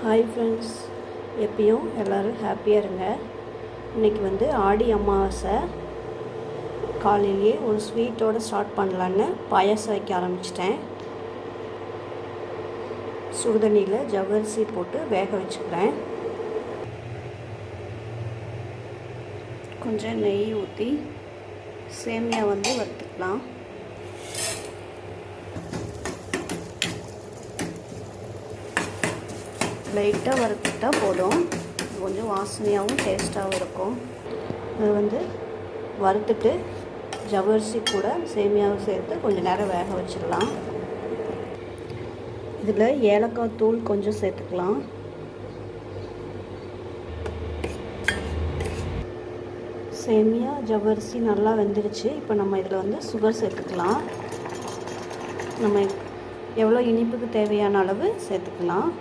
Hi friends, எப்பயும் எல்லோரும் ஹாப்பியாக இருங்க. இன்றைக்கி வந்து ஆடி அமாவாசை. காலையிலேயே ஒரு ஸ்வீட்டோடு ஸ்டார்ட் பண்ணலான்னு பாயாசம் வைக்க ஆரம்பிச்சிட்டேன். சுடுதண்ணியில் ஜவ்வரிசி போட்டு வேக வச்சுக்கிறேன். கொஞ்சம் நெய் ஊற்றி சேமியா வந்து வறுத்துக்கலாம். லைட்டாக வறுத்துட்டா போதும். கொஞ்சம் வாசனையாகவும் டேஸ்ட்டாகவும் இருக்கும். அது வந்து வறுத்துட்டு ஜவ்வரிசி கூட சேமியாவை சேர்த்து கொஞ்சம் நேரம் வேக வச்சிடலாம். இதில் ஏலக்காய் தூள் கொஞ்சம் சேர்த்துக்கலாம். சேமியா ஜவ்வரிசி நல்லா வெந்துடுச்சு. இப்போ நம்ம இதில் வந்து சுகர் சேர்த்துக்கலாம். நம்ம எவ்வளோ இனிப்புக்கு தேவையான அளவு சேர்த்துக்கலாம்.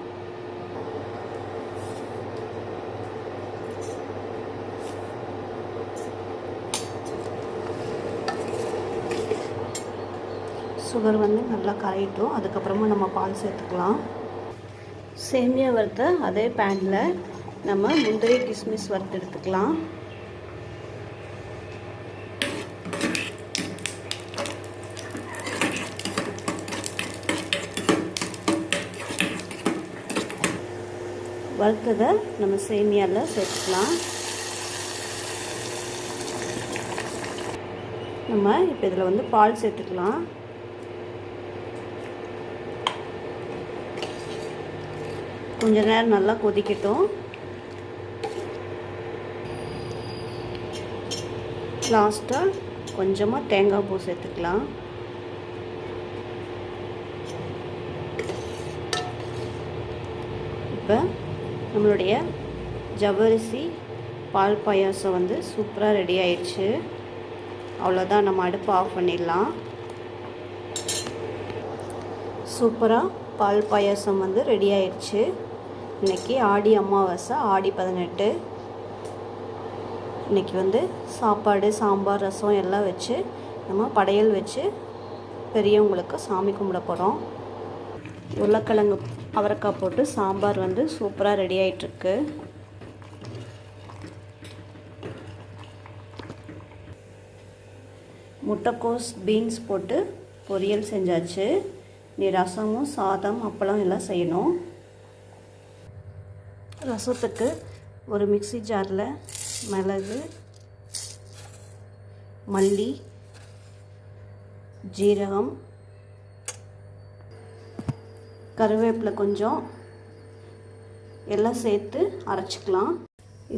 சுகர் வந்து நல்லா கரையிட்டோம். அதுக்கப்புறமா நம்ம பால் சேர்த்துக்கலாம். சேமியா வறுத்த அதே பேனில் நம்ம முந்திரி கிஸ்மிஸ் வறுத்து எடுத்துக்கலாம். வறுத்ததை நம்ம சேமியாவில் சேர்த்துக்கலாம். நம்ம இப்போ இதில் வந்து பால் சேர்த்துக்கலாம். கொஞ்ச நேரம் நல்லா கொதிக்கட்டும். லாஸ்ட்டாக கொஞ்சமாக தேங்காய் பூ சேர்த்துக்கலாம். இப்போ நம்மளுடைய ஜவ்வரிசி பால் பாயாசம் வந்து சூப்பராக ரெடி ஆயிடுச்சு. அவ்வளோதான், நம்ம அடுப்பு ஆஃப் பண்ணிடலாம். சூப்பராக பால் பாயாசம் வந்து ரெடி ஆயிடுச்சு. இன்றைக்கி ஆடி அமாவாசை, ஆடி 18. இன்றைக்கி வந்து சாப்பாடு, சாம்பார், ரசம் எல்லாம் வச்சு நம்ம படையல் வச்சு பெரியவங்களுக்கு சாமி கும்பிட போகிறோம். உருளைக்கிழங்கு அவரைக்காய் போட்டு சாம்பார் வந்து சூப்பராக ரெடி ஆகிட்டுருக்கு. முட்டைக்கோஸ் பீன்ஸ் போட்டு பொரியல் செஞ்சாச்சு. நீ ரசமும் சாதம் அப்பளம் எல்லாம் செய்யணும். ரசத்துக்கு ஒரு மிக்ஸி ஜாரில் மிளகு, மல்லி, ஜீரகம், கருவேப்பிலை கொஞ்சம் எல்லாம் சேர்த்து அரைச்சிக்கலாம்.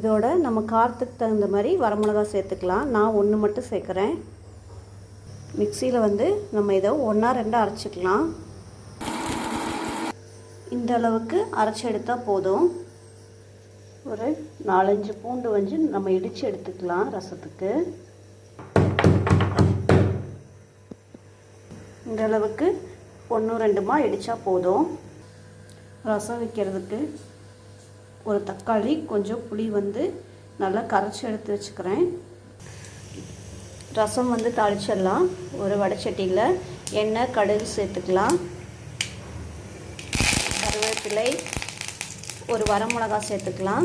இதோட நம்ம காரத்துக்கு தகுந்த மாதிரி வரமிளகா சேர்த்துக்கலாம். நான் 1 மட்டும் சேர்க்குறேன். மிக்சியில் வந்து நம்ம இதை 1-2 அரைச்சிக்கலாம். இந்த அளவுக்கு அரைச்சி எடுத்தால் போதும். ஒரு 4-5 பூண்டு வந்து நம்ம இடித்து எடுத்துக்கலாம் ரசத்துக்கு. இந்த அளவுக்கு 1-2 இடித்தா போதும். ரசம் வைக்கிறதுக்கு ஒரு தக்காளி, கொஞ்சம் புளி வந்து நல்லா கரைச்சி எடுத்து வச்சுக்கிறேன். ரசம் வந்து தாளிச்சிடலாம். ஒரு வடைச்சட்டியில் எண்ணெய், கடுகு சேர்த்துக்கலாம். கருவேப்பிலை, ஒரு வரமிளகா சேர்த்துக்கலாம்.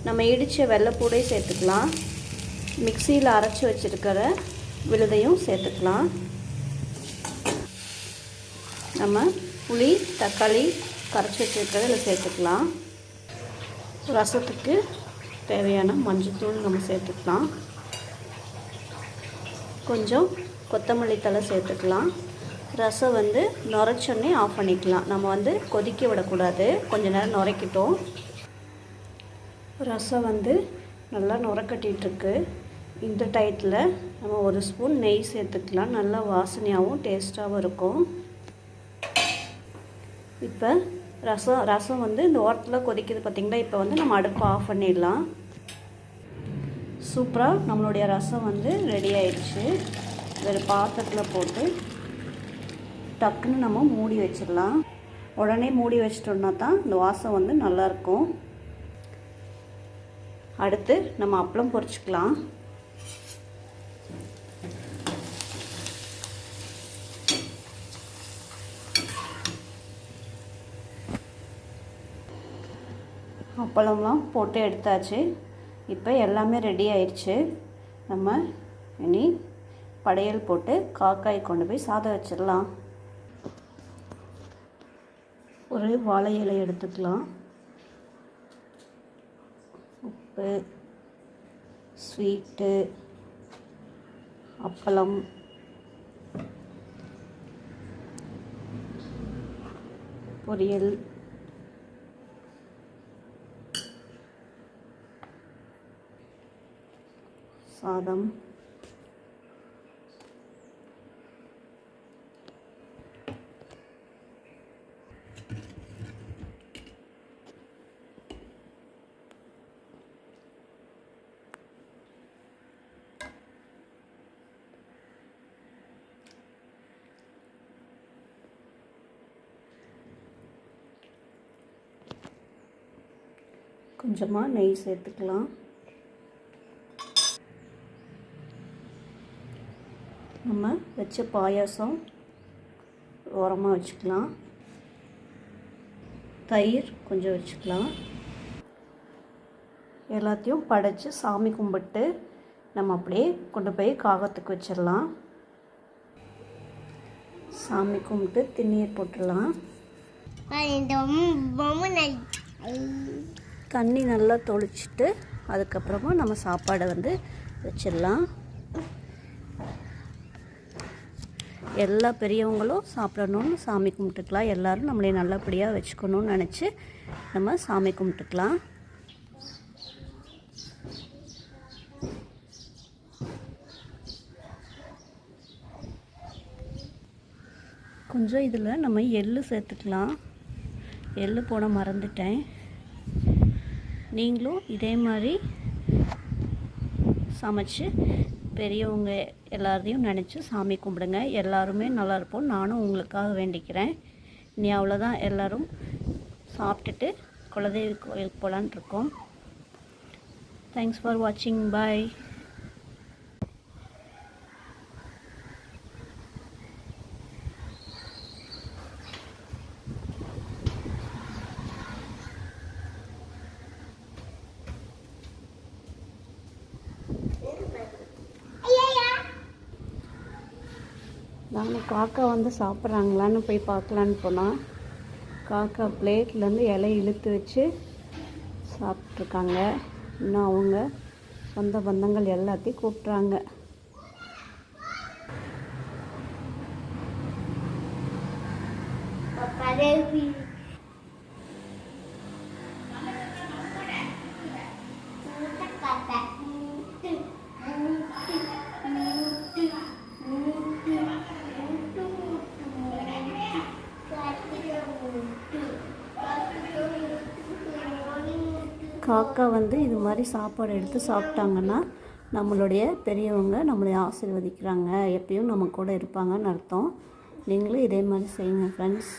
நம்ம இடித்த வெள்ளைப்பூடை சேர்த்துக்கலாம். மிக்சியில் அரைச்சி வச்சுருக்கிற விழுதையும் சேர்த்துக்கலாம். நம்ம புளி, தக்காளி கரைச்சி வச்சுருக்கிறத சேர்த்துக்கலாம். ரசத்துக்கு தேவையான மஞ்சள்தூள் நம்ம சேர்த்துக்கலாம். கொஞ்சம் கொத்தமல்லி தழை சேர்த்துக்கலாம். ரசம் வந்து நுரைச்சோன்னே ஆஃப் பண்ணிக்கலாம். நம்ம வந்து கொதிக்க விடக்கூடாது. கொஞ்ச நேரம் நுரைக்கிட்டோம். ரசம் வந்து நல்லா நுரைக்கட்டிகிட்ருக்கு. இந்த டயத்தில் நம்ம 1 ஸ்பூன் நெய் சேர்த்துக்கலாம். நல்லா வாசனையாகவும் டேஸ்ட்டாகவும் இருக்கும். இப்போ ரசம் வந்து இந்த ஓரத்தில் கொதிக்குது பார்த்திங்களா. இப்போ வந்து நம்ம அடுப்பை ஆஃப் பண்ணிடலாம். சூப்பராக நம்மளுடைய ரசம் வந்து ரெடி ஆயிடுச்சு. வேறு பாத்திரத்தில் போட்டு டக்குன்னு நம்ம மூடி வச்சிடலாம். உடனே மூடி வச்சிட்டோம்னா தான் இந்த வாசம் வந்து நல்லாயிருக்கும். அடுத்து நம்ம அப்பளம் பொரிச்சிக்கலாம். அப்பளம்லாம் போட்டு எடுத்தாச்சு. இப்போ எல்லாமே ரெடி ஆயிடுச்சு. நம்ம இனி படையல் போட்டு காக்காய் கொண்டு போய் சாதம் வச்சிடலாம். ஒரு வாழை இலை எடுத்துக்கலாம். உப்பு, ஸ்வீட்டு, அப்பளம், பொரியல், சாதம், கொஞ்சமாக நெய் சேர்த்துக்கலாம். நம்ம வச்ச பாயாசம் ஓரமாக வச்சுக்கலாம். தயிர் கொஞ்சம் வச்சுக்கலாம். எல்லாத்தையும் படைச்சு சாமி கும்பிட்டு நம்ம அப்படியே கொண்டு போய் காகத்துக்கு வச்சிடலாம். சாமி கும்பிட்டு திருநீர் போட்டுடலாம். தண்ணி நல்லா தொளிச்சிட்டு அதுக்கப்புறமா நம்ம சாப்பாடை வந்து வச்சிடலாம். எல்லா பெரியவங்களும் சாப்பிடணும்னு சாமி கும்பிட்டுக்கலாம். எல்லோரும் நம்மளை நல்லபடியாக வச்சுக்கணும்னு நினச்சி நம்ம சாமி கும்பிட்டுக்கலாம். கொஞ்சம் இதில் நம்ம எள்ளு சேர்த்துக்கலாம். எள்ளு போட மறந்துட்டேன். நீங்களும் இதே மாதிரி சமைச்சு பெரியவங்க எல்லாரையும் நினச்சி சாமி கும்பிடுங்க. எல்லாருமே நல்லா இருப்போம். நானும் உங்களுக்காக வேண்டிக்கிறேன். இனி அவ்வளோதான். எல்லோரும் சாப்பிட்டுட்டு குலதெய்வ கோயிலுக்கு போகலான்னு இருக்கோம். தேங்க்ஸ் ஃபார் வாட்சிங். பாய். நாங்கள் காக்கா வந்து சாப்பிட்றாங்களான்னு போய் பார்க்கலான்னு போனால் காக்கா பிளேட்லேருந்து இலையை இழுத்து வச்சு சாப்பிட்ருக்காங்க. இன்னும் அவங்க சொந்த பந்தங்கள் எல்லாத்தையும் கூப்பிட்றாங்க. காக்கா வந்து இது மாதிரி சாப்பாடு எடுத்து சாப்பிட்டாங்கன்னா நம்மளுடைய பெரியவங்க நம்மளை ஆசீர்வதிக்கிறாங்க, எப்பயும் நம்ம கூட இருப்பாங்கன்னு அர்த்தம். நீங்களும் இதே மாதிரி செய்யுங்க ஃப்ரெண்ட்ஸ்.